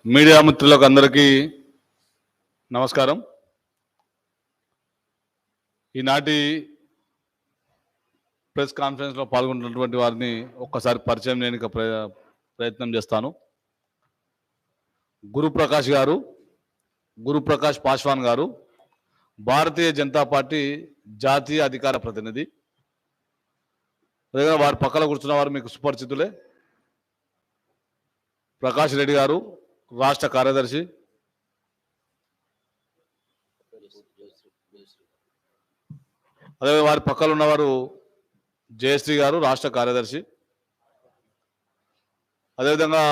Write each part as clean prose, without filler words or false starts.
Media మిత్రులకు అందరికీ నమస్కారం. ఈనాటి ప్రెస్ కాన్ఫరెన్స్లో పాల్గొన్నటువంటి వారిని ఒక్కసారి పరిచయం నేను ప్రయత్నం చేస్తాను. గురుప్రకాష్ గారు, గురుప్రకాష్ పాశ్వాన్ గారు, భారతీయ జనతా పార్టీ జాతీయ అధికార ప్రతినిధి. అదేవిధంగా వారి పక్కన కూర్చున్న వారు మీకు సుపరిచితులే. ప్రకాష్ రెడ్డి గారు, రాష్ట్ర కార్యదర్శి. అదే వారి పక్కన ఉన్నవారు జయశ్రీ గారు, రాష్ట్ర కార్యదర్శి. అదేవిధంగా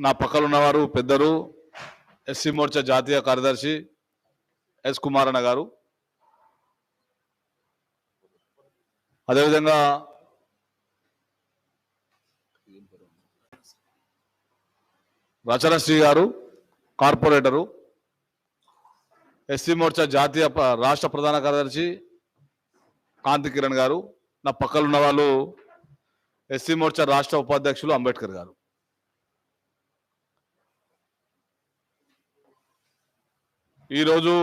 నా పక్కన ఉన్నవారు పెద్దలు ఎస్సీ మోర్చా జాతీయ కార్యదర్శి ఎస్ కుమారన్న గారు. అదేవిధంగా రచనశ్రీ గారు, కార్పొరేటరు. ఎస్సీ మోర్చా జాతీయ రాష్ట్ర ప్రధాన కార్యదర్శి కాంతి కిరణ్ గారు. నా పక్కన ఉన్న వాళ్ళు ఎస్సీ మోర్చా రాష్ట్ర ఉపాధ్యక్షులు అంబేద్కర్ గారు. ఈరోజు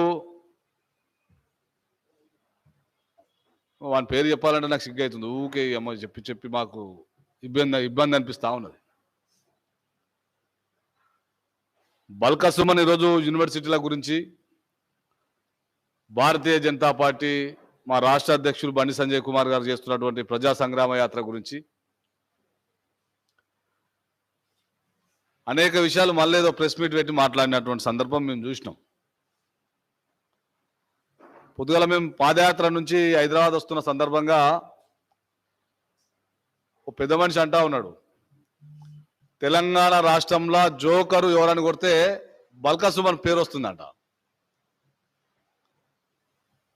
వాని పేరు చెప్పాలంటే నాకు సిగ్గు అవుతుంది. ఊకే అమ్మ చెప్పి చెప్పి మాకు ఇబ్బంది అనిపిస్తా ఉన్నది. బల్కా సుమన్ ఈరోజు యూనివర్సిటీల గురించి, భారతీయ జనతా పార్టీ మా రాష్ట్ర అధ్యక్షులు బండి సంజయ్ కుమార్ గారు చేస్తున్నటువంటి ప్రజా సంగ్రామ యాత్ర గురించి అనేక విషయాలు మళ్ళీ ఏదో ప్రెస్ మీట్ పెట్టి మాట్లాడినటువంటి సందర్భం మేము చూసినాం. పొద్దుగాల మేము పాదయాత్ర నుంచి హైదరాబాద్ వస్తున్న సందర్భంగా ఓ పెద్ద మనిషి అంటా ఉన్నాడు, తెలంగాణ రాష్ట్రంలో జోకరు ఎవరని కొడితే బల్కా సుమన్ పేరు వస్తుందంట.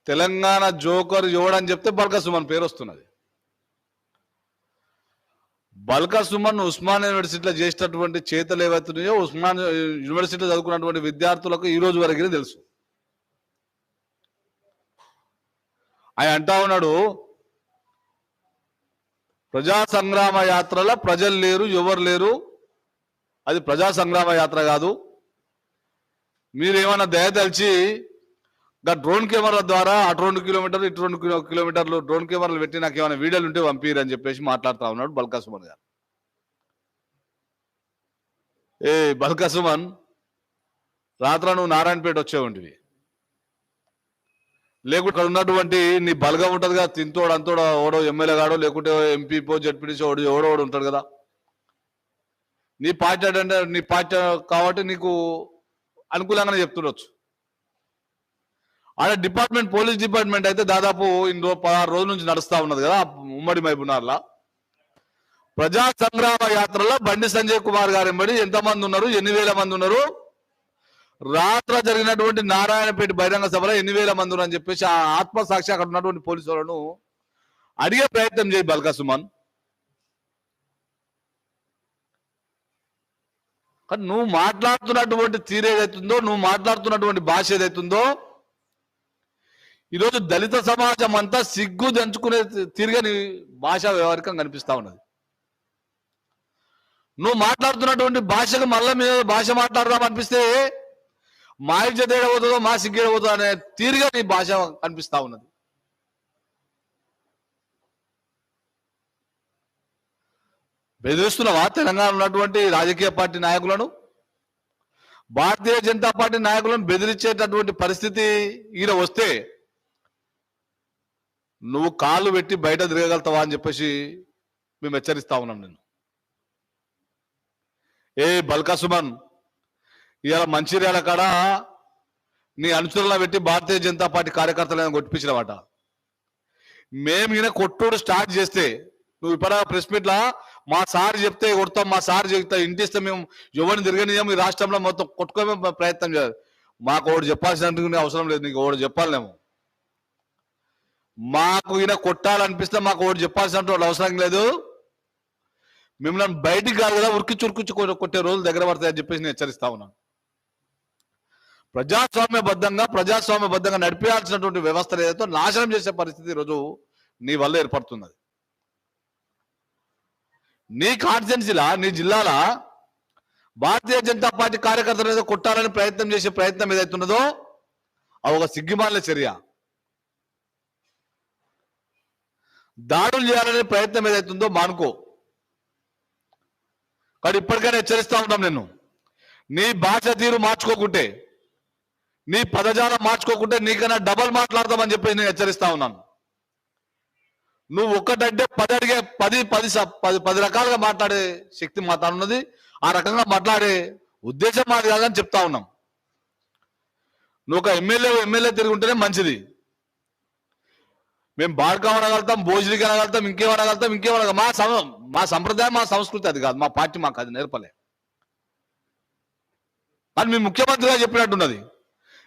తెలంగాణ జోకరు ఎవడని చెప్తే బల్కా సుమన్ పేరు వస్తున్నది. బల్కా సుమన్ ఉస్మాన్ యూనివర్సిటీలో చేసేటటువంటి చేతలు ఏవైతున్నాయో ఉస్మాన్ యూనివర్సిటీలో చదువుకున్నటువంటి విద్యార్థులకు ఈ రోజు వరకు తెలుసు. ఆయన అంటా ఉన్నాడు, ప్రజా సంగ్రామ యాత్రలో ప్రజలు లేరు, ఎవరు లేరు, అది ప్రజా సంగ్రామ యాత్ర కాదు. మీరేమన్నా దయతలిచి డ్రోన్ కెమెరా ద్వారా అటు 2 కిలోమీటర్లు ఇటు 2 కిలోమీటర్లు డ్రోన్ కెమెరాలు పెట్టి నాకు ఏమైనా వీడియోలు ఉంటే పంపిరు అని చెప్పేసి మాట్లాడుతూ ఉన్నాడు బల్కా సుమన్ గారు. బల్కా సుమన్, రాత్ర నువ్వు నారాయణపేట వచ్చే ఉంటివి, లేకుంటే ఇక్కడ ఉన్నటువంటి నీ బలగం ఉంటుంది కదా, తింతోడు అంతోడు ఓడో ఎమ్మెల్యే గాడో లేకుంటే ఎంపీపో జడ్పీటీసీ ఓడో ఉంటాడు కదా, నీ పార్టీ అంటే నీ పార్టీ కాబట్టి నీకు అనుకూలంగానే చెప్తుండొచ్చు. ఆడ డిపార్ట్మెంట్, పోలీస్ డిపార్ట్మెంట్ అయితే దాదాపు 16 రోజుల నుంచి నడుస్తూ ఉన్నది కదా ఉమ్మడి మహబూబ్నగర్లో. ప్రజా సంగ్రామ యాత్రలో బండి సంజయ్ కుమార్ గారు ఎంబడి ఎంతమంది ఉన్నారు, 8,000 మంది ఉన్నారు, రాత్ర జరిగినటువంటి నారాయణపేట బహిరంగ సభలో 8,000 మంది ఉన్నారు అని చెప్పేసి ఆ ఆత్మసాక్షి అక్కడ ఉన్నటువంటి పోలీసు వాళ్ళను అడిగే ప్రయత్నం చేయి బల్కా సుమన్. కానీ నువ్వు మాట్లాడుతున్నటువంటి తీరు ఏదైతుందో, నువ్వు మాట్లాడుతున్నటువంటి భాష ఏదైతుందో, ఈరోజు దళిత సమాజం అంతా సిగ్గు దంచుకునే తీరుగా నీ భాష వ్యవహారికం కనిపిస్తా ఉన్నది. నువ్వు మాట్లాడుతున్నటువంటి భాషకు మళ్ళీ మీద భాష మాట్లాడదాం అనిపిస్తే మా ఇజ్జత్ ఏడబోతుందో మా సిగ్గు ఏడబోతుందో అనే తీరుగా నీ భాష కనిపిస్తా ఉన్నది. బెదిరిస్తున్నావా తెలంగాణ ఉన్నటువంటి రాజకీయ పార్టీ నాయకులను, భారతీయ జనతా పార్టీ నాయకులను బెదిరించేటటువంటి పరిస్థితి ఈయన వస్తే నువ్వు కాళ్ళు పెట్టి బయట తిరగగలుగుతావా అని చెప్పేసి మేము హెచ్చరిస్తా ఉన్నాం నేను. బల్కా సుమన్, ఇవాళ మంచిర్యాల కాడ నీ అనుచరులను పెట్టి భారతీయ జనతా పార్టీ కార్యకర్తలను కొట్టిపించినవాట. మేము ఈయన కొట్టుడు స్టార్ట్ చేస్తే నువ్వు ఇప్పుడు ప్రెస్ మీట్లా మా సార్ చెప్తే కొడతాం, మా సార్ చెప్తే ఇంటిస్తే మేము ఎవరిని తిరగనియము, ఈ రాష్ట్రంలో మొత్తం కొట్టుకోమే ప్రయత్నం చేయాలి. మాకు ఒకటి చెప్పాల్సిన అవసరం లేదు, నీకు ఒకటి చెప్పాలేమో. మాకు ఈయన కొట్టాలనిపిస్తే మాకు ఒకటి చెప్పాల్సిన అవసరం లేదు. మిమ్మల్ని బయటికి కాదు కదా ఉరికిచ్చి కొట్టే రోజులు దగ్గర పడతాయని చెప్పేసి నేను హెచ్చరిస్తా ఉన్నాను. ప్రజాస్వామ్యబద్ధంగా నడిపేయాల్సినటువంటి వ్యవస్థ ఏదైతే నాశనం చేసే పరిస్థితి ఈరోజు నీ వల్ల ఏర్పడుతున్నది. నీ కాన్స్టిట్యున్సీలా, నీ జిల్లాల భారతీయ జనతా పార్టీ కార్యకర్తలు ఏదో కొట్టాలని ప్రయత్నం చేసే ప్రయత్నం ఏదైతున్నదో అది ఒక సిగ్గుమాలిన చర్య. దాడులు చేయాలనే ప్రయత్నం ఏదైతుందో మానుకో. కానీ ఇప్పటికైనా హెచ్చరిస్తా ఉంటాం నిన్ను, నీ భాష తీరు మార్చుకోకుంటే, నీ పదజాలం మార్చుకోకుంటే నీకైనా డబల్ మాట్లాడతామని చెప్పి నేను హెచ్చరిస్తా ఉన్నాను. నువ్వు ఒక్కటంటే 10 అడిగే 10 రకాలుగా మాట్లాడే శక్తి మాట్లాడున్నది. ఆ రకంగా మాట్లాడే ఉద్దేశం మాది కాదని చెప్తా ఉన్నాం. నువ్వు ఒక ఎమ్మెల్యే తిరిగి ఉంటేనే మంచిది. మేము బాడకం అనగలుగుతాం, భోజలికి అనగలుగుతాం, ఇంకేమనగలుగుతాం. మా సంప్రదాయం, మా సంస్కృతి అది కాదు. మా పార్టీ మాకు అది నేర్పలే. అని మీ ముఖ్యమంత్రిగా చెప్పినట్టున్నది.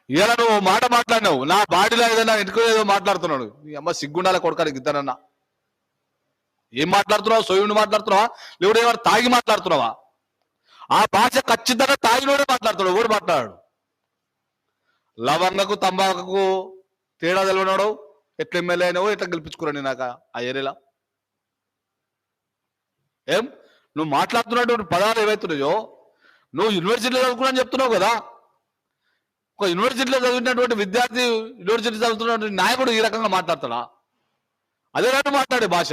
ఇలా నువ్వు మాట మాట్లాడినావు, నా బాడీలో ఏదైనా ఇంటికి ఏదో మాట్లాడుతున్నాడు. మీ అమ్మ సిగ్గుండాల కొడుకానికి ఇద్దరన్నా. ఏం మాట్లాడుతున్నావు? సోయుని మాట్లాడుతున్నావా, లేకపోతే ఏమైనా తాగి మాట్లాడుతున్నావా? ఆ భాష ఖచ్చితంగా తాగినోడే మాట్లాడుతున్నాడు, ఎవడు మాట్లాడాడు. లవంగకు తంబాకు తేడా తెలియనాడు. ఎట్లా ఎమ్మెల్యే అయినావో, ఎట్లా గెలిపించుకున్నాను నాకు ఆ ఏరియాలో. ఏం నువ్వు మాట్లాడుతున్నటువంటి పదాలు ఏవైతున్నాయో, నువ్వు యూనివర్సిటీలో చదువుకున్నా చెప్తున్నావు కదా. ఒక యూనివర్సిటీలో చదివినటువంటి విద్యార్థి, యూనివర్సిటీ చదువుతున్నటువంటి నాయకుడు ఈ రకంగా మాట్లాడతాడా? అదే రకంగా మాట్లాడే భాష.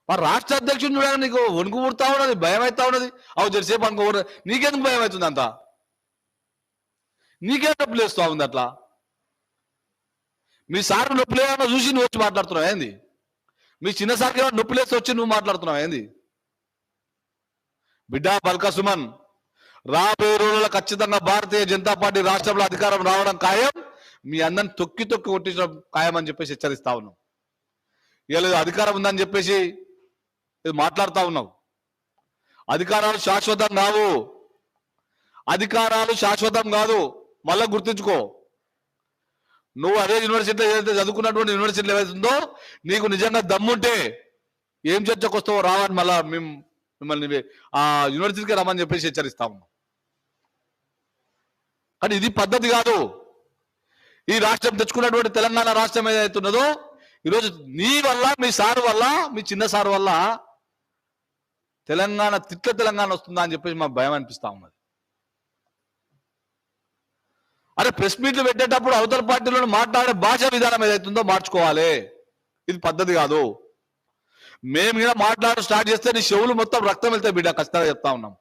మరి రాష్ట్ర అధ్యక్షుడు చూడాలి, నీకు వణుకు పుడతా ఉన్నది, భయం అవుతా ఉన్నది. అవు జరిసేపు అనుకో, నీకెందుకు భయం అవుతుంది? అంత నీకేం నొప్పులు వేస్తా ఉంది అట్లా? మీ సార్ నొప్పులు ఏమన్నా చూసి నువ్వు వచ్చి మాట్లాడుతున్నావు ఏంది? మీ చిన్న సార్కి ఏమన్నా నొప్పులు వేసి వచ్చి నువ్వు మాట్లాడుతున్నావు ఏంది? బిడ్డ బల్కా సుమన్, రాబోయే రోజుల్లో ఖచ్చితంగా భారతీయ జనతా పార్టీ రాష్ట్రంలో అధికారం రావడం ఖాయం. మీ అందరిని తొక్కి కొట్టించడం ఖాయం అని చెప్పేసి హెచ్చరిస్తా ఉన్నావు. ఇలా అధికారం ఉందని చెప్పేసి మాట్లాడుతూ ఉన్నావు. అధికారాలు శాశ్వతం కావు, అధికారాలు శాశ్వతం కాదు. మళ్ళా గుర్తుంచుకో. నువ్వు అదే యూనివర్సిటీలో ఏదైతే చదువుకున్నటువంటి యూనివర్సిటీలో ఏదైతుందో, నీకు నిజంగా దమ్ముంటే ఏం చర్చకు వస్తావో రావని మళ్ళా మిమ్మల్ని ఆ యూనివర్సిటీకి రమ్మని చెప్పేసి హెచ్చరిస్తా ఉన్నాం. కానీ ఇది పద్ధతి కాదు. ఈ రాష్ట్రం తెచ్చుకున్నటువంటి తెలంగాణ రాష్ట్రం ఏదైతున్నదో, ఈరోజు నీ వల్ల, మీ సారు వల్ల, మీ చిన్న సారు వల్ల తెలంగాణ వస్తుందా అని చెప్పేసి మాకు భయం అనిపిస్తా ఉన్నది. అరే ప్రెస్ మీట్లు పెట్టేటప్పుడు అవతల పార్టీలో మాట్లాడే భాషా విధానం ఏదైతుందో మార్చుకోవాలి. ఇది పద్ధతి కాదు. మేము ఇలా మాట్లాడడం స్టార్ట్ చేస్తే నీ చెవులు మొత్తం రక్తం వెళ్తాయి బిడ్డ, ఖచ్చితంగా చెప్తా ఉన్నాం.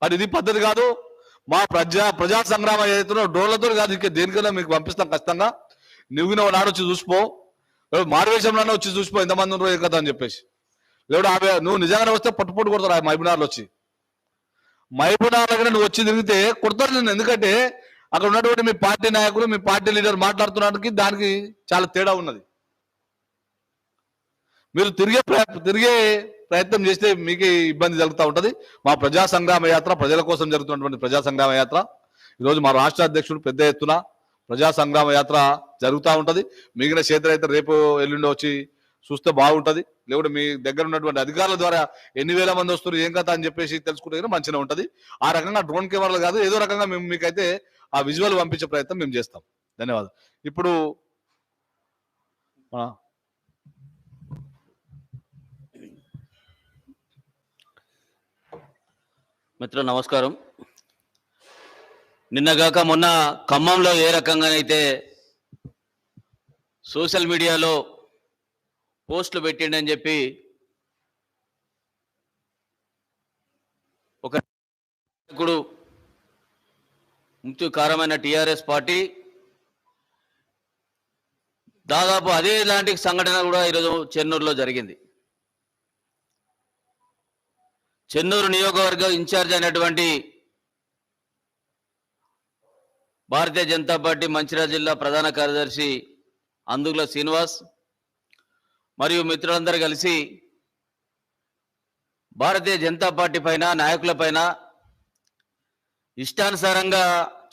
మరి ఇది పద్ధతి కాదు. మా ప్రజా సంగ్రామం ఏదైతుందో డోర్లతో కాదు, ఇంకా దేనికైనా మీకు పంపిస్తాం ఖచ్చితంగా. నువ్వు నాడు వచ్చి చూసిపో, మారువేషంలోనే వచ్చి చూసిపో ఎంతమంది ఉన్నారో ఏ కదా అని చెప్పేసి. లేకపోతే నువ్వు నిజంగానే వస్తే పట్టుపట్టు కొడతారు ఆ మహబూబ్నగర్లో వచ్చి. మహబూబ్నగర్ దగ్గర నువ్వు వచ్చి తిరిగితే కొడతారు నేను. ఎందుకంటే అక్కడ ఉన్నటువంటి మీ పార్టీ నాయకులు, మీ పార్టీ లీడర్ మాట్లాడుతున్నానికి దానికి చాలా తేడా ఉన్నది. మీరు తిరిగే ప్రయత్నం చేస్తే మీకే ఇబ్బంది జరుగుతూ ఉంటుంది. మా ప్రజా సంగ్రామ యాత్ర ప్రజల కోసం జరుగుతున్నటువంటి ప్రజా సంగ్రామ యాత్ర. ఈరోజు మా రాష్ట్ర అధ్యక్షుడు పెద్ద ఎత్తున ప్రజా సంగ్రామ యాత్ర జరుగుతూ ఉంటుంది. మిగిలిన క్షేత్రయాత్ర రేపు ఎల్లుండి వచ్చి చూస్తే బాగుంటుంది. లేకుంటే మీ దగ్గర ఉన్నటువంటి అధికారుల ద్వారా ఎన్ని వేల మంది వస్తారు ఏం కథ అని చెప్పేసి తెలుసుకుంటే మంచిగా ఉంటుంది. ఆ రకంగా డ్రోన్ కెమెరాలు కాదు, ఏదో రకంగా మేము మీకైతే ఆ విజువల్ పంపించే ప్రయత్నం మేము చేస్తాం. ధన్యవాదాలు. ఇప్పుడు మిత్రులు నమస్కారం. నిన్నగాక మొన్న ఖమ్మంలో ఏ రకంగానైతే సోషల్ మీడియాలో పోస్టులు పెట్టిండని చెప్పి ఒక ముఖ్యకారమైన టీఆర్ఎస్ పార్టీ దాదాపు అదే లాంటి సంఘటన కూడా ఈరోజు చెన్నూరులో జరిగింది. చెన్నూరు నియోజకవర్గ ఇన్ఛార్జ్ అయినటువంటి భారతీయ జనతా పార్టీ మంచిర్యాల జిల్లా ప్రధాన కార్యదర్శి అందుగుల శ్రీనివాస్ మరియు మిత్రులందరూ కలిసి భారతీయ జనతా పార్టీ పైన, నాయకుల పైన ఇష్టానుసారంగా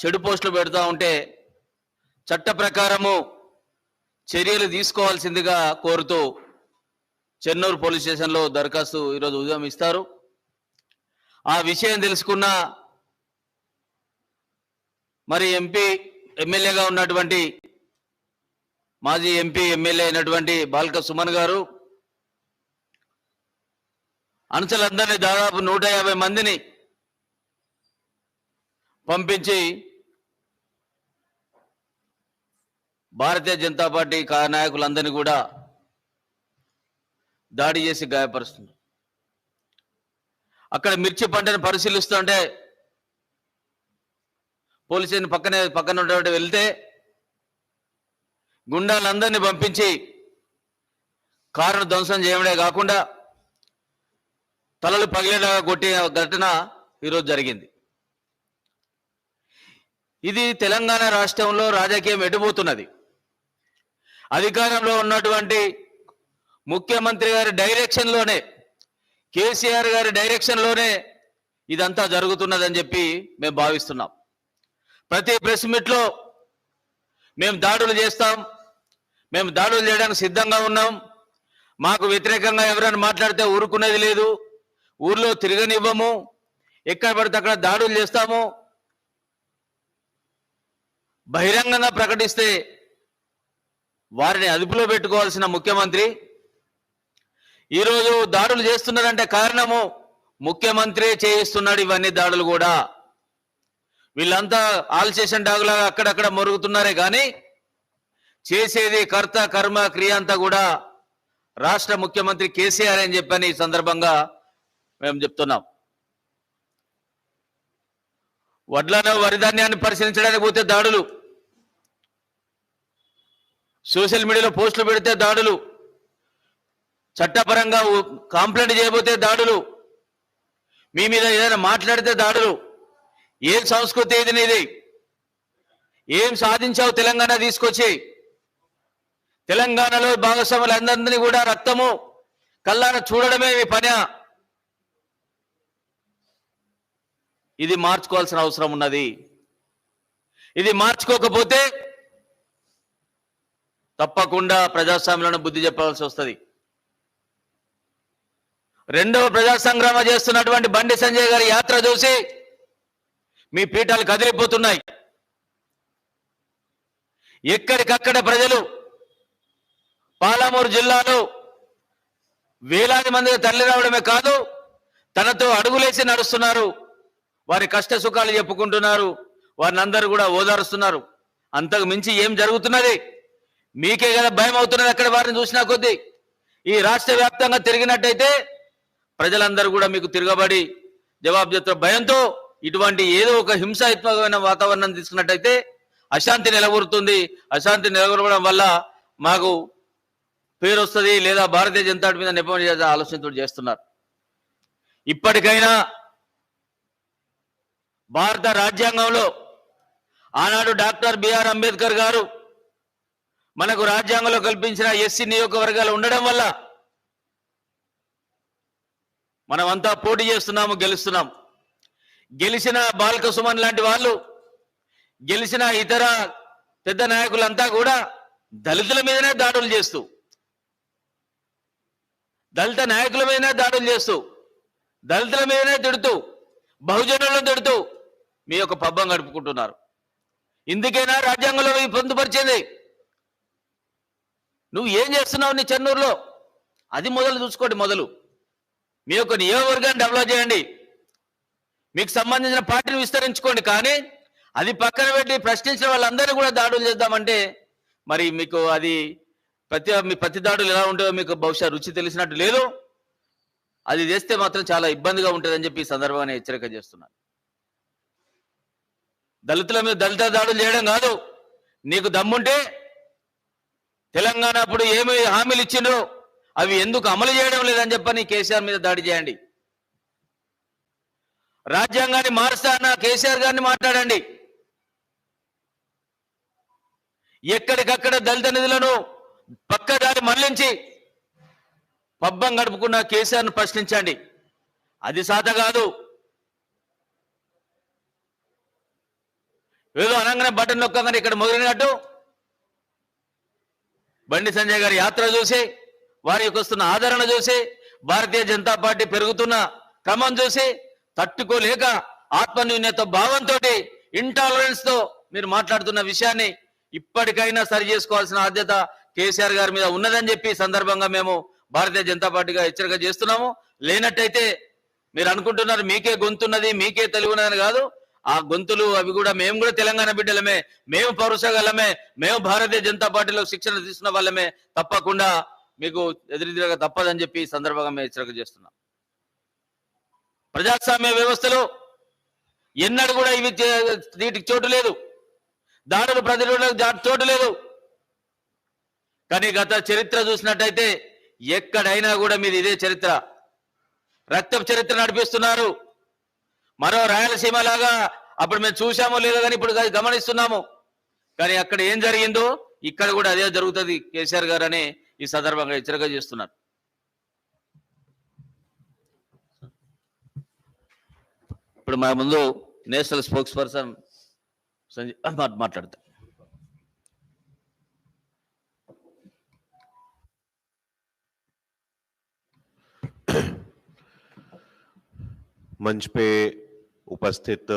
చెడు పోస్టులు పెడుతూ ఉంటే చట్ట ప్రకారము చర్యలు తీసుకోవాల్సిందిగా కోరుతూ చెన్నూరు పోలీస్ స్టేషన్లో దరఖాస్తు ఈరోజు ఉదయం ఇస్తారు. ఆ విషయం తెలుసుకున్న మరి ఎమ్మెల్యేగా ఉన్నటువంటి మాజీ ఎంపీ ఎమ్మెల్యే అయినటువంటి బాల్క సుమన్ గారు అనుచరులందరినీ దాదాపు 150 మందిని పంపించి భారతీయ జనతా పార్టీ నాయకులందరినీ కూడా దాడి చేసి గాయపరుస్తుంది. అక్కడ మిర్చి పంటను పరిశీలిస్తుంటే పోలీసుని పక్కన ఉన్నటువంటి వెళ్తే గుండాలందరినీ పంపించి కారును ధ్వంసం చేయడమే కాకుండా తలలు పగిలేలాగా కొట్టిన ఘటన ఈరోజు జరిగింది. ఇది తెలంగాణ రాష్ట్రంలో రాజకీయం ఎటుపోతున్నది. అధికారంలో ఉన్నటువంటి ముఖ్యమంత్రి గారి డైరెక్షన్లోనే, కేసీఆర్ గారి డైరెక్షన్లోనే ఇదంతా జరుగుతున్నదని చెప్పి మేము భావిస్తున్నాం. ప్రతి ప్రెస్ మీట్లో మేము దాడులు చేస్తాం, మేము దాడులు చేయడానికి సిద్ధంగా ఉన్నాం, మాకు వ్యతిరేకంగా ఎవరైనా మాట్లాడితే ఊరుకునేది లేదు, ఊర్లో తిరగనివ్వము, ఎక్కడ పడితే అక్కడ దాడులు చేస్తాము, బహిరంగంగా ప్రకటిస్తే వారిని అదుపులో పెట్టుకోవాల్సిన ముఖ్యమంత్రి ఈరోజు దాడులు చేస్తున్నారంటే కారణము ముఖ్యమంత్రి చేయిస్తున్నాడు ఇవన్నీ దాడులు కూడా. వీళ్ళంతా ఆల్సేషన్ డాగులాగా అక్కడక్కడ మొరుగుతున్నారే కానీ చేసేది కర్త కర్మ క్రియ అంతా కూడా రాష్ట్ర ముఖ్యమంత్రి కేసీఆర్ అని చెప్పని ఈ సందర్భంగా మేము చెప్తున్నాం. వడ్లను వరిధాన్యాన్ని పరిశీలించడానికి పోతే దాడులు, సోషల్ మీడియాలో పోస్టులు పెడితే దాడులు, చట్టపరంగా కంప్లైంట్ చేయబోతే దాడులు, మీ మీద ఏదైనా మాట్లాడితే దాడులు. ఏం సంస్కృతి ఇది నీది? ఏం సాధించావు తెలంగాణ తీసుకొచ్చి? తెలంగాణలో భాగస్వాములందరినీ కూడా రక్తము కళ్ళాన చూడడమే మీ పని. ఇది మార్చుకోవాల్సిన అవసరం ఉన్నది. ఇది మార్చుకోకపోతే తప్పకుండా ప్రజాస్వామ్యంలో బుద్ధి చెప్పాల్సి వస్తుంది. రెండవ ప్రజా సంగ్రామ చేస్తున్నటువంటి బండి సంజయ్ గారి యాత్ర చూసి మీ పీఠాలు కదిలిపోతున్నాయి. ఎక్కడికక్కడ ప్రజలు పాలమూరు జిల్లాలో వేలాది మంది తరలి రావడమే కాదు, తనతో అడుగులేసి నడుస్తున్నారు, వారి కష్ట సుఖాలు చెప్పుకుంటున్నారు, వారిని అందరూ కూడా ఓదారుస్తున్నారు. అంతకు మించి ఏం జరుగుతున్నది? మీకే కదా భయం అవుతున్నది. అక్కడ వారిని చూసినా కొద్దీ ఈ రాష్ట్ర వ్యాప్తంగా తిరిగినట్టయితే ప్రజలందరూ కూడా మీకు తిరగబడి జవాబు చెప్తారు. భయంతో ఇటువంటి ఏదో ఒక హింసాత్మకమైన వాతావరణం తీసుకున్నట్టయితే అశాంతి నెలకొరుతుంది. అశాంతి నెలకొరవడం వల్ల మాకు పేరు వస్తుంది, లేదా భారతీయ జనతా పార్టీ మీద నెపం చేసే ఆలోచనతో చేస్తున్నారు. ఇప్పటికైనా భారత రాజ్యాంగంలో ఆనాడు డాక్టర్ బిఆర్ అంబేద్కర్ గారు మనకు రాజ్యాంగంలో కల్పించిన ఎస్సీ నియోజకవర్గాలు ఉండడం వల్ల మనమంతా పోటీ చేస్తున్నాము, గెలుస్తున్నాం. గెలిచిన బాల్క సుమన్ లాంటి వాళ్ళు, గెలిచిన ఇతర పెద్ద నాయకులంతా కూడా దళితుల మీదనే దాడులు చేస్తూ, దళిత నాయకుల మీదనే దాడులు చేస్తూ, దళితుల మీదనే తిడుతూ, బహుజనులను తిడుతూ మీ యొక్క పబ్బం గడుపుకుంటున్నారు. ఇందుకైనా రాజ్యాంగంలో పొందుపరిచేది. నువ్వు ఏం చేస్తున్నావు నీ చెన్నూరులో? అది మొదలు చూసుకోండి. మొదలు మీ యొక్క నియోజకవర్గాన్ని డెవలప్ చేయండి, మీకు సంబంధించిన పార్టీని విస్తరించుకోండి. కానీ అది పక్కన పెట్టి ప్రశ్నించిన వాళ్ళందరూ కూడా దాడులు చేద్దామంటే మరి మీకు అది ప్రతి దాడులు ఎలా ఉంటాయో మీకు బహుశా రుచి తెలిసినట్టు లేదు. అది చేస్తే మాత్రం చాలా ఇబ్బందిగా ఉంటుందని చెప్పి ఈ సందర్భంగా హెచ్చరిక చేస్తున్నాను. దళితుల మీద దళిత దాడులు చేయడం కాదు. నీకు దమ్ముంటే తెలంగాణ అప్పుడు ఏమి హామీలు ఇచ్చిండ్రో అవి ఎందుకు అమలు చేయడం లేదని చెప్పని కేసీఆర్ మీద దాడి చేయండి. రాజ్యాంగాన్ని మారుస్తా అన్న కేసీఆర్ గారిని మాట్లాడండి. ఎక్కడికక్కడ దళిత నిధులను పక్కదారి మళ్లించి పబ్బం గడుపుకున్న కేసీఆర్ను ప్రశ్నించండి. అది సాధ కాదు. ఏదో అనగానే బటన్ నొక్కగానే ఇక్కడ మొదలైనట్టు బండి సంజయ్ గారి యాత్ర చూసి, వారికి వస్తున్న ఆదరణ చూసి, భారతీయ జనతా పార్టీ పెరుగుతున్న క్రమం చూసి తట్టుకోలేక ఆత్మన్యూన్యత భావంతో, ఇంటాలరెన్స్ తో మీరు మాట్లాడుతున్న విషయాన్ని ఇప్పటికైనా సరి చేసుకోవాల్సిన బాధ్యత కేసీఆర్ గారి మీద ఉన్నదని చెప్పి సందర్భంగా మేము భారతీయ జనతా పార్టీగా హెచ్చరిక చేస్తున్నాము. లేనట్టయితే మీరు అనుకుంటున్నారు మీకే గొంతున్నది, మీకే తెలివి ఉన్నదని. కాదు, ఆ గొంతులు అవి కూడా మేము కూడా తెలంగాణ బిడ్డలమే, మేము పౌరుషగలమే, మేము భారతీయ జనతా పార్టీలో శిక్షణ తీసుకున్న వాళ్ళమే. తప్పకుండా మీకు ఎదురుదిరగా తప్పదని చెప్పి ఈ సందర్భంగా మేము హెచ్చరిక చేస్తున్నాం. ప్రజాస్వామ్య వ్యవస్థలో ఎన్నడూ కూడా వీటికి చోటు లేదు, దాడులు ప్రతిరోజు చోటు లేదు. కానీ గత చరిత్ర చూసినట్టయితే ఎక్కడైనా కూడా మీది ఇదే చరిత్ర, రక్తపు చరిత్ర నడిపిస్తున్నారు. మరో రాయలసీమ లాగా అప్పుడు మేము చూసామో లేదో కానీ ఇప్పుడు గమనిస్తున్నాము. కానీ అక్కడ ఏం జరిగిందో ఇక్కడ కూడా అదే జరుగుతుంది కేసీఆర్ గారు అని ఈ సందర్భంగా హెచ్చరిక చేస్తున్నారు. ఇప్పుడు మా ముందు నేషనల్ స్పోక్స్ పర్సన్ సంజయ్ మాట్లాడతారు. मंच पे उपस्थित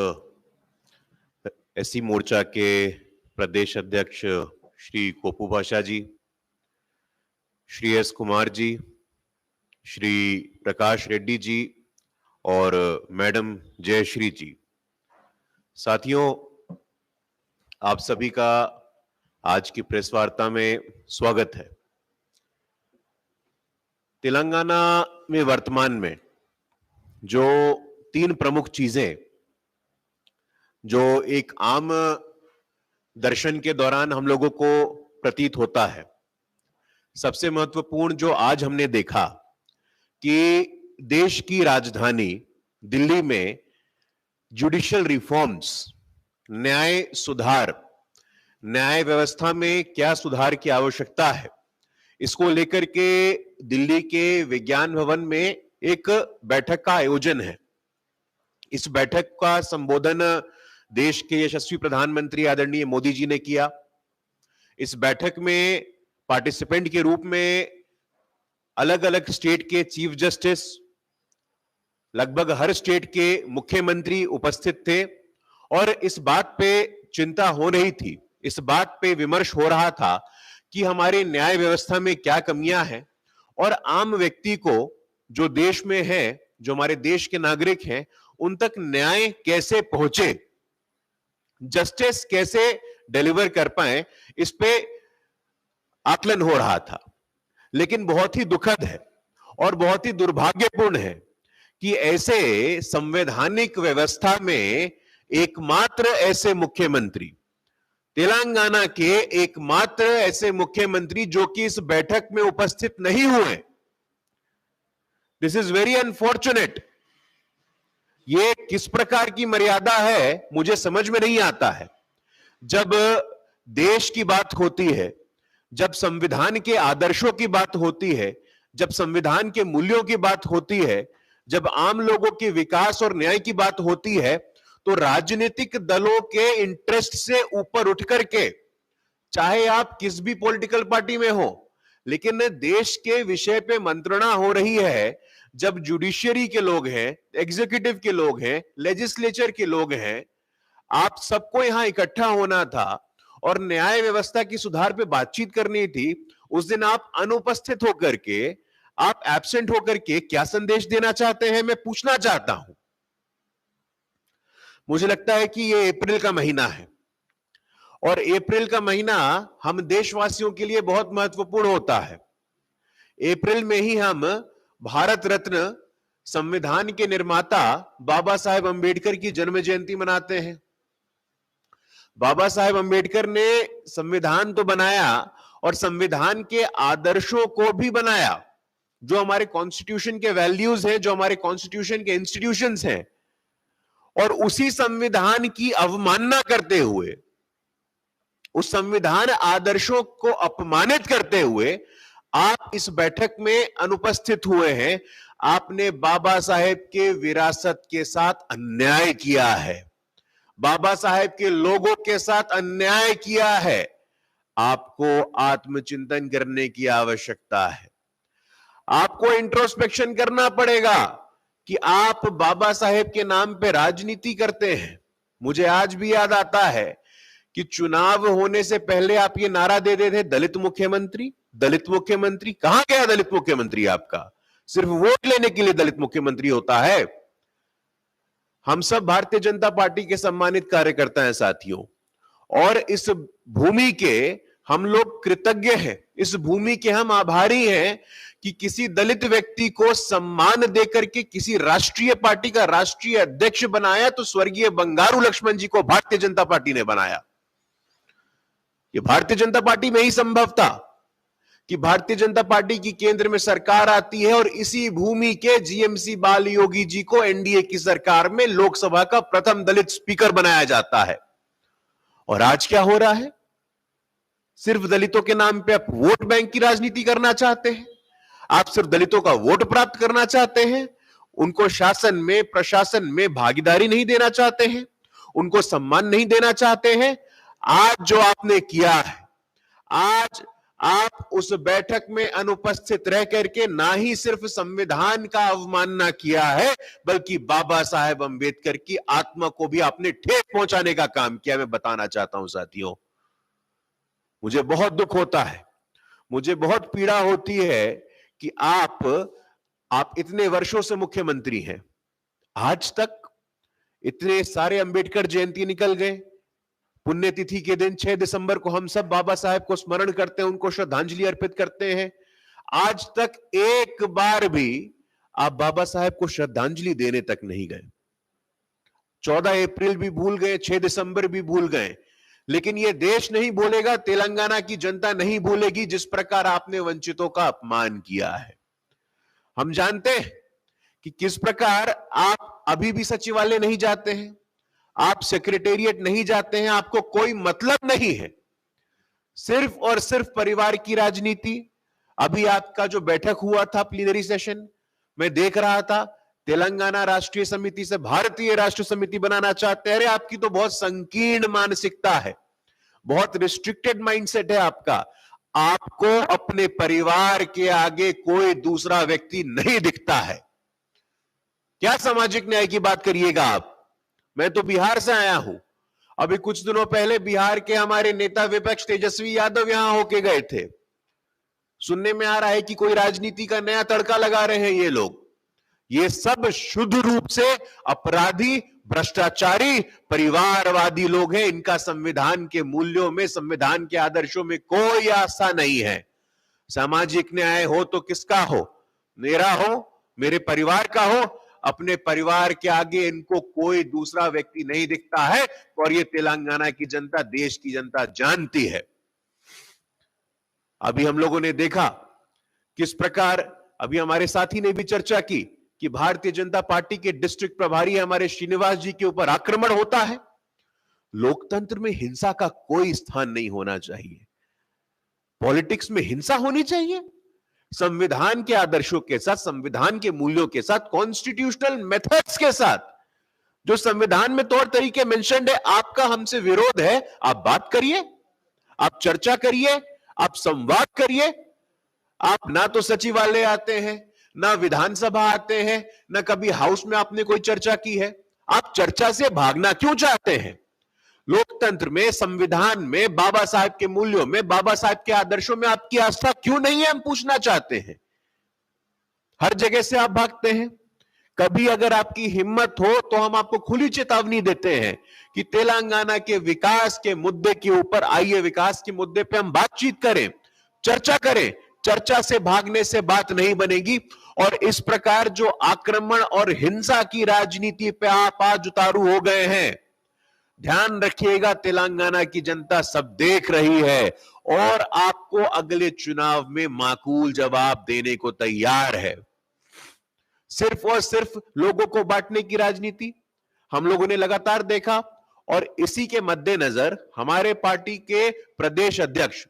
एससी मोर्चा के प्रदेश अध्यक्ष श्री कोपू भाषा जी, श्री एस कुमार जी, श्री प्रकाश रेड्डी जी और मैडम जयश्री जी, साथियों, आप सभी का आज की प्रेस वार्ता में स्वागत है। तेलंगाना में वर्तमान में जो 3 प्रमुख चीजें जो एक आम दर्शन के दौरान हम लोगों को प्रतीत होता है, सबसे महत्वपूर्ण जो आज हमने देखा कि देश की राजधानी दिल्ली में जुडिशियल रिफॉर्म्स, न्याय सुधार, न्याय व्यवस्था में क्या सुधार की आवश्यकता है, इसको लेकर के दिल्ली के विज्ञान भवन में एक बैठक का आयोजन है। इस बैठक का संबोधन देश के यशस्वी प्रधानमंत्री आदरणीय मोदी जी ने किया। इस बैठक में पार्टिसिपेंट के रूप में अलग अलग स्टेट के चीफ जस्टिस, लगभग हर स्टेट के मुख्यमंत्री उपस्थित थे और इस बात पे चिंता हो रही थी, इस बात पे विमर्श हो रहा था कि हमारे न्याय व्यवस्था में क्या कमियां हैं और आम व्यक्ति को जो देश में है, जो हमारे देश के नागरिक हैं, उन तक न्याय कैसे पहुंचे, जस्टिस कैसे डिलीवर कर पाए, इस पे आकलन हो रहा था। लेकिन बहुत ही दुखद है और बहुत ही दुर्भाग्यपूर्ण है कि ऐसे संवैधानिक व्यवस्था में एकमात्र ऐसे मुख्यमंत्री, तेलंगाना के एकमात्र ऐसे मुख्यमंत्री जो कि इस बैठक में उपस्थित नहीं हुए, दिस इज वेरी अनफॉर्चुनेट। ये किस प्रकार की मर्यादा है मुझे समझ में नहीं आता है। जब देश की बात होती है, जब संविधान के आदर्शों की बात होती है, जब संविधान के मूल्यों की बात होती है, जब आम लोगों के विकास और न्याय की बात होती है, तो राजनीतिक दलों के इंटरेस्ट से ऊपर उठ करके, चाहे आप किस भी पॉलिटिकल पार्टी में हो, लेकिन देश के विषय पे मंत्रणा हो रही है जब जुडिशियरी के लोग हैं, एग्जीक्यूटिव के लोग हैं, लेजिस्लेचर के लोग हैं, आप सबको यहां इकट्ठा होना था और न्याय व्यवस्था की सुधार पे बातचीत करनी थी। उस दिन आप अनुपस्थित होकर के, आप एब्सेंट होकर के क्या संदेश देना चाहते हैं, मैं पूछना चाहता हूं। मुझे लगता है कि ये अप्रैल का महीना है और अप्रैल का महीना हम देशवासियों के लिए बहुत महत्वपूर्ण होता है। अप्रैल में ही हम भारत रत्न संविधान के निर्माता बाबा साहेब अंबेडकर की जन्म जयंती मनाते हैं। बाबा साहेब अंबेडकर ने संविधान तो बनाया और संविधान के आदर्शों को भी बनाया, जो हमारे कॉन्स्टिट्यूशन के वैल्यूज हैं, जो हमारे कॉन्स्टिट्यूशन के इंस्टीट्यूशंस हैं, और उसी संविधान की अवमानना करते हुए, उस संविधान आदर्शों को अपमानित करते हुए आप इस बैठक में अनुपस्थित हुए हैं। आपने बाबा साहेब के विरासत के साथ अन्याय किया है, बाबा साहेब के लोगों के साथ अन्याय किया है। आपको आत्मचिंतन करने की आवश्यकता है। आपको इंट्रोस्पेक्शन करना पड़ेगा कि आप बाबा साहेब के नाम पे राजनीति करते हैं। मुझे आज भी याद आता है कि चुनाव होने से पहले आप ये नारा दे देते थे, दलित मुख्यमंत्री, दलित मुख्यमंत्री? कहां गया दलित मुख्यमंत्री आपका? सिर्फ वोट लेने के लिए दलित मुख्यमंत्री होता है। हम सब भारतीय जनता पार्टी के सम्मानित कार्यकर्ता हैं साथियों, और इस भूमि के हम लोग कृतज्ञ हैं, इस भूमि के हम आभारी हैं कि किसी दलित व्यक्ति को सम्मान देकर के किसी राष्ट्रीय पार्टी का राष्ट्रीय अध्यक्ष बनाया तो स्वर्गीय बंगारू लक्ष्मण जी को भारतीय जनता पार्टी ने बनाया। ये भारतीय जनता पार्टी में ही संभव था कि भारतीय जनता पार्टी की केंद्र में सरकार आती है और इसी भूमि के जीएमसी बाल योगी जी को एनडीए की सरकार में लोकसभा का प्रथम दलित स्पीकर बनाया जाता है। और आज क्या हो रहा है? सिर्फ दलितों के नाम पे आप वोट बैंक की राजनीति करना चाहते हैं, आप सिर्फ दलितों का वोट प्राप्त करना चाहते हैं, उनको शासन में प्रशासन में भागीदारी नहीं देना चाहते हैं, उनको सम्मान नहीं देना चाहते हैं। आज जो आपने किया है, आज आप उस बैठक में अनुपस्थित रह करके ना ही सिर्फ संविधान का अवमानना किया है, बल्कि बाबा साहेब अंबेडकर की आत्मा को भी आपने ठेस पहुंचाने का काम किया। मैं बताना चाहता हूं साथियों, मुझे बहुत दुख होता है, मुझे बहुत पीड़ा होती है कि आप इतने वर्षों से मुख्यमंत्री हैं, आज तक इतने सारे अंबेडकर जयंती निकल गए। पुण्यतिथि के दिन 6 दिसंबर को हम सब बाबा साहेब को स्मरण करते हैं, उनको श्रद्धांजलि अर्पित करते हैं। आज तक एक बार भी आप बाबा साहेब को श्रद्धांजलि देने तक नहीं गए। 14 अप्रैल भी भूल गए, 6 दिसंबर भी भूल गए, लेकिन यह देश नहीं भूलेगा, तेलंगाना की जनता नहीं भूलेगी जिस प्रकार आपने वंचितों का अपमान किया है। हम जानते हैं कि किस प्रकार आप अभी भी सचिवालय नहीं जाते हैं, आप सेक्रेटेरिएट नहीं जाते हैं, आपको कोई मतलब नहीं है, सिर्फ और सिर्फ परिवार की राजनीति। अभी आपका जो बैठक हुआ था प्लीनरी सेशन, मैं देख रहा था, तेलंगाना राष्ट्रीय समिति से भारतीय राष्ट्र समिति बनाना चाहते हैं। अरे आपकी तो बहुत संकीर्ण मानसिकता है, बहुत रिस्ट्रिक्टेड माइंडसेट है आपका। आपको अपने परिवार के आगे कोई दूसरा व्यक्ति नहीं दिखता है। क्या सामाजिक न्याय की बात करिएगा आप? मैं तो बिहार से आया हूं, अभी कुछ दिनों पहले बिहार के हमारे नेता विपक्ष तेजस्वी यादव यहां होके गए थे। सुनने में आ रहा है कि कोई राजनीति का नया तड़का लगा रहे हैं ये लोग। ये सब शुद्ध रूप से अपराधी, भ्रष्टाचारी, परिवारवादी लोग हैं। इनका संविधान के मूल्यों में, संविधान के आदर्शों में कोई आस्था नहीं है। सामाजिक न्याय हो तो किसका हो? मेरा हो, मेरे परिवार का हो। अपने परिवार के आगे इनको कोई दूसरा व्यक्ति नहीं दिखता है, और ये तेलंगाना की जनता, देश की जनता जानती है। अभी हम लोगों ने देखा किस प्रकार, अभी हमारे साथी ने भी चर्चा की कि भारतीय जनता पार्टी के डिस्ट्रिक्ट प्रभारी हमारे श्रीनिवास जी के ऊपर आक्रमण होता है। लोकतंत्र में हिंसा का कोई स्थान नहीं होना चाहिए। पॉलिटिक्स में हिंसा होनी चाहिए संविधान के आदर्शों के साथ, संविधान के मूल्यों के साथ, कॉन्स्टिट्यूशनल मेथड्स के साथ। जो संविधान में तौर तरीके मेंशन्ड है, आपका हमसे विरोध है, आप बात करिए, आप चर्चा करिए, आप संवाद करिए। आप ना तो सचिवालय आते हैं, ना विधानसभा आते हैं, ना कभी हाउस में आपने कोई चर्चा की है। आप चर्चा से भागना क्यों चाहते हैं? लोकतंत्र में, संविधान में, बाबा साहब के मूल्यों में, बाबा साहब के आदर्शों में आपकी आस्था क्यों नहीं है, हम पूछना चाहते हैं। हर जगह से आप भागते हैं। कभी अगर आपकी हिम्मत हो तो हम आपको खुली चेतावनी देते हैं कि तेलंगाना के विकास के मुद्दे के ऊपर आइए, विकास के मुद्दे पे हम बातचीत करें, चर्चा करें। चर्चा से भागने से बात नहीं बनेगी। और इस प्रकार जो आक्रमण और हिंसा की राजनीति पे आप आज उतारू हो गए हैं, ध्यान रखिएगा, तेलंगाना की जनता सब देख रही है और आपको अगले चुनाव में माकूल जवाब देने को तैयार है। सिर्फ और सिर्फ लोगों को बांटने की राजनीति हम लोगों ने लगातार देखा, और इसी के मद्देनजर हमारे पार्टी के प्रदेश अध्यक्ष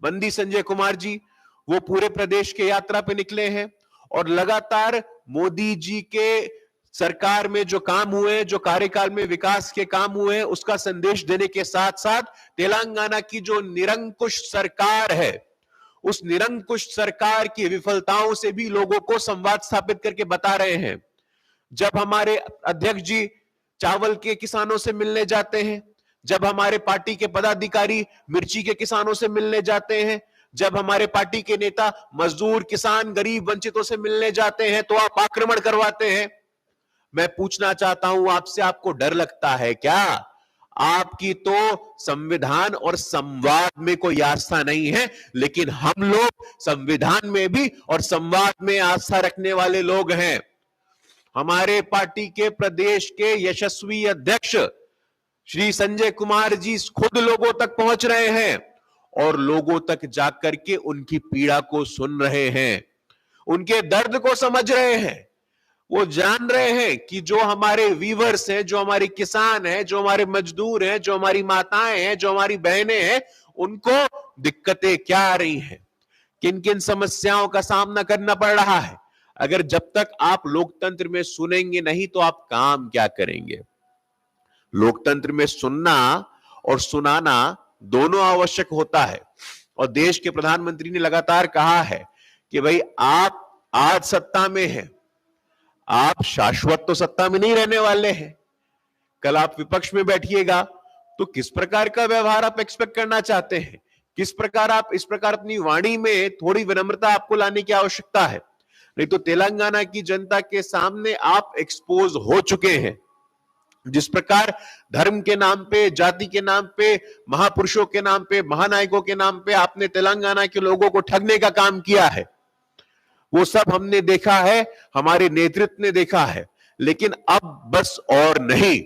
बंदी संजय कुमार जी, वो पूरे प्रदेश के यात्रा पे निकले हैं और लगातार मोदी जी के सरकार में जो काम हुए, जो कार्यकाल में विकास के काम हुए, उसका संदेश देने के साथ साथ तेलंगाना की जो निरंकुश सरकार है, उस निरंकुश सरकार की विफलताओं से भी लोगों को संवाद स्थापित करके बता रहे हैं। जब हमारे अध्यक्ष जी चावल के किसानों से मिलने जाते हैं, जब हमारे पार्टी के पदाधिकारी मिर्ची के किसानों से मिलने जाते हैं, जब हमारे पार्टी के नेता मजदूर, किसान, गरीब, वंचितों से मिलने जाते हैं तो आप आक्रमण करवाते हैं। मैं पूछना चाहता हूं आपसे, आपको डर लगता है क्या? आपकी तो संविधान और संवाद में कोई आस्था नहीं है, लेकिन हम लोग संविधान में भी और संवाद में आस्था रखने वाले लोग हैं। हमारे पार्टी के प्रदेश के यशस्वी अध्यक्ष श्री संजय कुमार जी खुद लोगों तक पहुंच रहे हैं और लोगों तक जाकर के उनकी पीड़ा को सुन रहे हैं, उनके दर्द को समझ रहे हैं। वो जान रहे हैं कि जो हमारे वीवर्स हैं, जो हमारे किसान हैं, जो हमारे मजदूर हैं, जो हमारी माताएं हैं, जो हमारी बहनें हैं, उनको दिक्कतें क्या आ रही हैं, किन किन समस्याओं का सामना करना पड़ रहा है। अगर जब तक आप लोकतंत्र में सुनेंगे नहीं तो आप काम क्या करेंगे? लोकतंत्र में सुनना और सुनाना दोनों आवश्यक होता है। और देश के प्रधानमंत्री ने लगातार कहा है कि भाई आप आज सत्ता में हैं, आप शाश्वत तो सत्ता में नहीं रहने वाले हैं। कल आप विपक्ष में बैठिएगा तो किस प्रकार का व्यवहार आप एक्सपेक्ट करना चाहते हैं? किस प्रकार आप इस प्रकार अपनी वाणी में थोड़ी विनम्रता आपको लाने की आवश्यकता है। नहीं तो तेलंगाना की जनता के सामने आप एक्सपोज हो चुके हैं। जिस प्रकार धर्म के नाम पे, जाति के नाम पे, महापुरुषों के नाम पे, महानायकों के नाम पे आपने तेलंगाना के लोगों को ठगने का काम किया है, वो सब हमने देखा है, हमारे नेतृत्व ने देखा है। लेकिन अब बस और नहीं,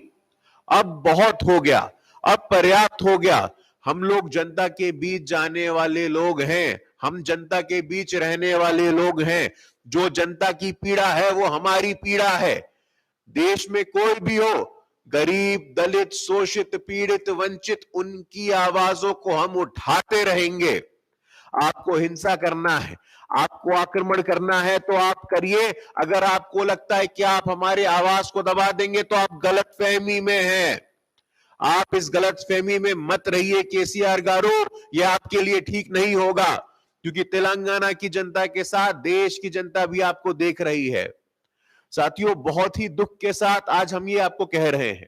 अब बहुत हो गया, अब पर्याप्त हो गया। हम लोग जनता के बीच जाने वाले लोग हैं, हम जनता के बीच रहने वाले लोग हैं। जो जनता की पीड़ा है वो हमारी पीड़ा है। देश में कोई भी हो, गरीब, दलित, शोषित, पीड़ित, वंचित, उनकी आवाजों को हम उठाते रहेंगे। आपको हिंसा करना है, आपको आक्रमण करना है तो आप करिए। अगर आपको लगता है कि आप हमारे आवाज को दबा देंगे तो आप गलतफहमी में हैं। आप इस गलतफहमी में मत रहिए केसीआर गारू, यह आपके लिए ठीक नहीं होगा, क्योंकि तेलंगाना की जनता के साथ देश की जनता भी आपको देख रही है। साथियों, बहुत ही दुख के साथ आज हम ये आपको कह रहे हैं,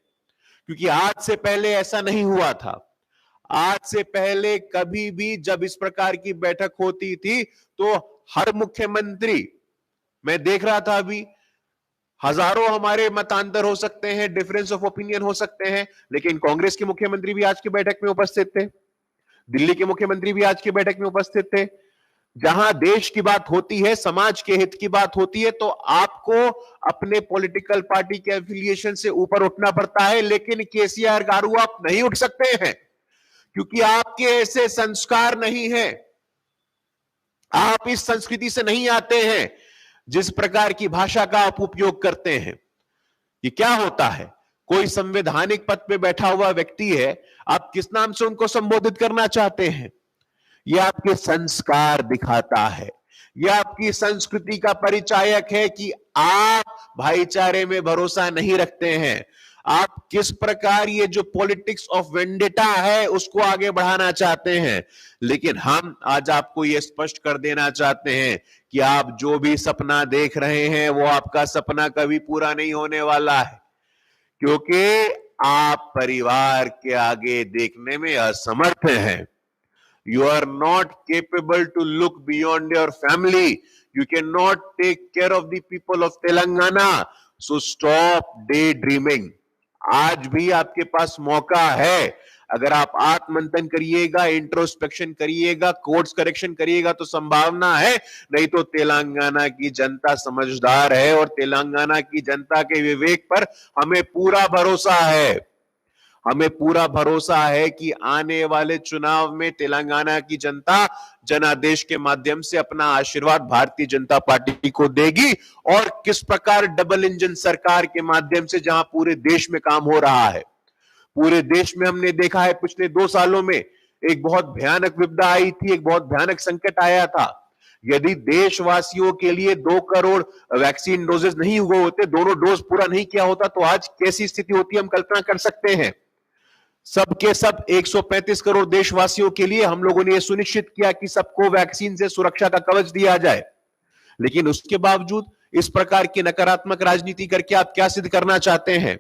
क्योंकि आज से पहले ऐसा नहीं हुआ था। आज से पहले कभी भी जब इस प्रकार की बैठक होती थी तो हर मुख्यमंत्री, मैं देख रहा था अभी, हजारों हमारे मतांतर हो सकते हैं, डिफरेंस ऑफ ओपिनियन हो सकते हैं, लेकिन कांग्रेस के मुख्यमंत्री भी आज की बैठक में उपस्थित थे, दिल्ली के मुख्यमंत्री भी आज की बैठक में उपस्थित थे। जहां देश की बात होती है, समाज के हित की बात होती है, तो आपको अपने पॉलिटिकल पार्टी के एफिलिएशन से ऊपर उठना पड़ता है। लेकिन केसीआर गारू आप नहीं उठ सकते हैं, क्योंकि आपके ऐसे संस्कार नहीं है, आप इस संस्कृति से नहीं आते हैं। जिस प्रकार की भाषा का आप उपयोग करते हैं, ये क्या होता है? कोई संवैधानिक पद पे बैठा हुआ व्यक्ति है, आप किस नाम से उनको संबोधित करना चाहते हैं? यह आपके संस्कार दिखाता है, यह आपकी संस्कृति का परिचायक है कि आप भाईचारे में भरोसा नहीं रखते हैं। आप किस प्रकार ये जो पॉलिटिक्स ऑफ वेंडेटा है उसको आगे बढ़ाना चाहते हैं। लेकिन हम आज आपको ये स्पष्ट कर देना चाहते हैं कि आप जो भी सपना देख रहे हैं वो आपका सपना कभी पूरा नहीं होने वाला है, क्योंकि आप परिवार के आगे देखने में असमर्थ हैं। You are not capable to look beyond your family. You cannot take care of the people of Telangana. So stop daydreaming. आज भी आपके पास मौका है। अगर आप आत्ममंथन करिएगा, इंट्रोस्पेक्शन करिएगा, कोर्स करेक्शन करिएगा तो संभावना है, नहीं तो तेलंगाना की जनता समझदार है और तेलंगाना की जनता के विवेक पर हमें पूरा भरोसा है। हमें पूरा भरोसा है कि आने वाले चुनाव में तेलंगाना की जनता जनादेश के माध्यम से अपना आशीर्वाद भारतीय जनता पार्टी को देगी। और किस प्रकार डबल इंजन सरकार के माध्यम से जहां पूरे देश में काम हो रहा है, पूरे देश में हमने देखा है पिछले 2 सालों में एक बहुत भयानक विपदा आई थी, एक बहुत भयानक संकट आया था। यदि देशवासियों के लिए 2 करोड़ वैक्सीन डोजेस नहीं हुए होते, दोनों डोज पूरा नहीं किया होता, तो आज कैसी स्थिति होती हम कल्पना कर सकते हैं। सबके सब 135 करोड़ देशवासियों के लिए हम लोगों ने यह सुनिश्चित किया कि सबको वैक्सीन से सुरक्षा का कवच दिया जाए। लेकिन उसके बावजूद इस प्रकार की नकारात्मक राजनीति करके आप क्या सिद्ध करना चाहते हैं?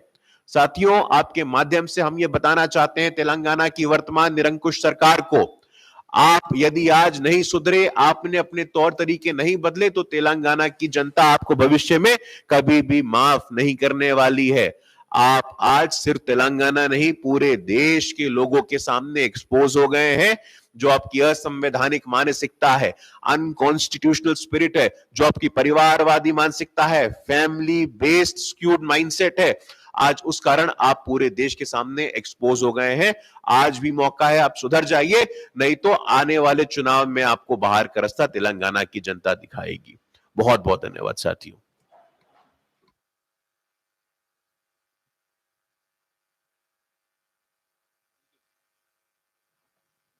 साथियों, आपके माध्यम से हम ये बताना चाहते हैं तेलंगाना की वर्तमान निरंकुश सरकार को, आप यदि आज नहीं सुधरे, आपने अपने तौर तरीके नहीं बदले, तो तेलंगाना की जनता आपको भविष्य में कभी भी माफ नहीं करने वाली है। आप आज सिर्फ तेलंगाना नहीं, पूरे देश के लोगों के सामने एक्सपोज हो गए हैं। जो आपकी असंवैधानिक मानसिकता है, अनकॉन्स्टिट्यूशनल स्पिरिट है, जो आपकी परिवारवादी मानसिकता है, फैमिली बेस्ड स्क्यूड माइंडसेट है, आज उस कारण आप पूरे देश के सामने एक्सपोज हो गए हैं। आज भी मौका है, आप सुधर जाइए, नहीं तो आने वाले चुनाव में आपको बाहर का रास्ता तेलंगाना की जनता दिखाएगी। बहुत बहुत धन्यवाद साथियों।